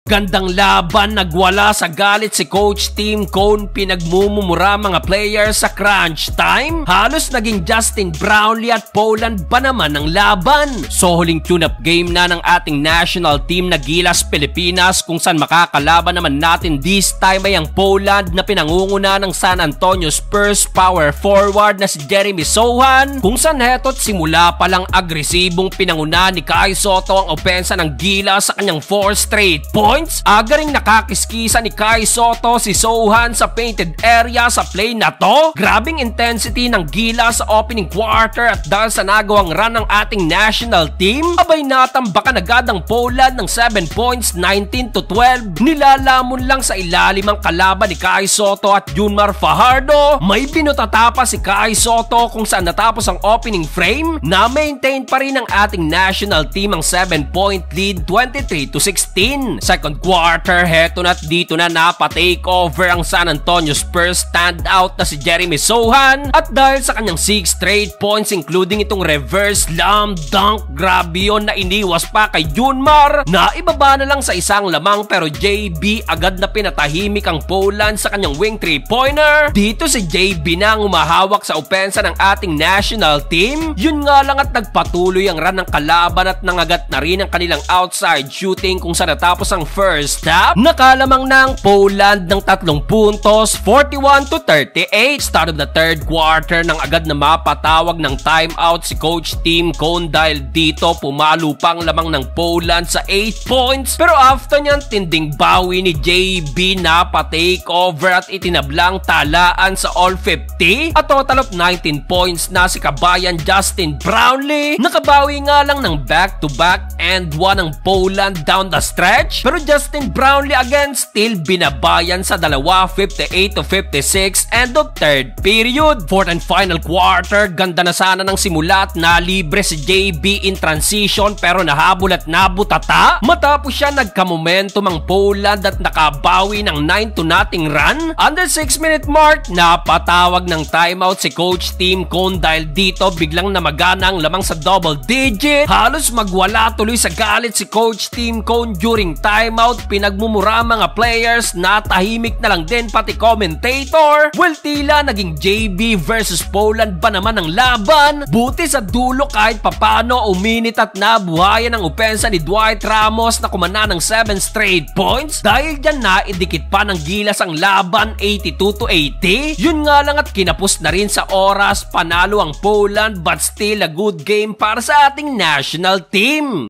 Gandang laban, nagwala sa galit si Coach Tim Cone, pinagmumumura mga players sa crunch time. Halos naging Justin Brownlee at Poland ba naman ang laban? So huling tune-up game na ng ating national team na Gilas Pilipinas, kung saan makakalaban naman natin this time ay ang Poland na pinangunguna ng San Antonio Spurs power forward na si Jeremy Sohan, kung saan heto't simula palang agresibong pinanguna ni Kai Sotto ang opensa ng Gilas sa kanyang 4 straight points. Aga ring nakakiskisa ni Kai Sotto si Sohan sa painted area sa play na to. Grabing intensity ng Gilas sa opening quarter, at dahil sa nagawang run ng ating national team, abay natambakan agad ang Poland ng 7 points, 19-12. Nilalamon lang sa ilalim ang kalaban ni Kai Sotto at Junmar Fajardo. May binutatapa si Kai Sotto, kung saan natapos ang opening frame, na-maintain pa rin ng ating national team ang 7-point lead, 23-16. Second quarter, heto na't dito na napatake over ang San Antonio Spurs standout na si Jeremy Sohan, at dahil sa kanyang 6 straight points including itong reverse slam dunk, grabe yun na iniwas pa kay Junmar. Naibaba na lang sa isang lamang, pero JB agad na pinatahimik ang Poland sa kanyang wing 3-pointer. Dito si JB na ang umahawak sa opensa ng ating national team. Yun nga lang at nagpatuloy ang run ng kalaban at nangagat na rin ang kanilang outside shooting, kung saan natapos ang first half. Nakalamang na ang Poland ng 3 puntos, 41-38. Start of the third quarter nang agad na mapatawag ng timeout si Coach Tim Cone, dahil dito pumalo pang lamang ng Poland sa 8 points. Pero after niyan, tinding bawi ni JB na pa-take over at itinablang talaan sa all 50. A total of 19 points na si kabayan Justin Brownlee. Nakabawi nga lang ng back-to-back and one ang Poland down the stretch, pero Justin Brownlee again still binabayan sa dalawa, 58-56 end of third period. Fourth and final quarter, ganda na sana ng simula at nalibre si JB in transition, pero nahabol at nabutata. Matapos siya nagka-momentum ang Poland at nakabawi ng 9-0 run. Under 6-minute mark, napatawag ng timeout si Coach Tim Cone, dahil dito biglang namagana ang lamang sa double digit. Halos magwala tuloy sa galit si Coach Tim Cone during timeout. Pinagmumura mga players, natahimik na lang din pati commentator. Well, tila naging JB versus Poland ba naman ang laban? Buti sa dulo kahit papano uminit at nabuhayan ang opensa ni Dwight Ramos na kumana ng 7 straight points. Dahil dyan naidikit pa ng Gilas ang laban, 82-80. Yun nga lang at kinapos na rin sa oras. Panalo ang Poland, but still a good game para sa ating national team.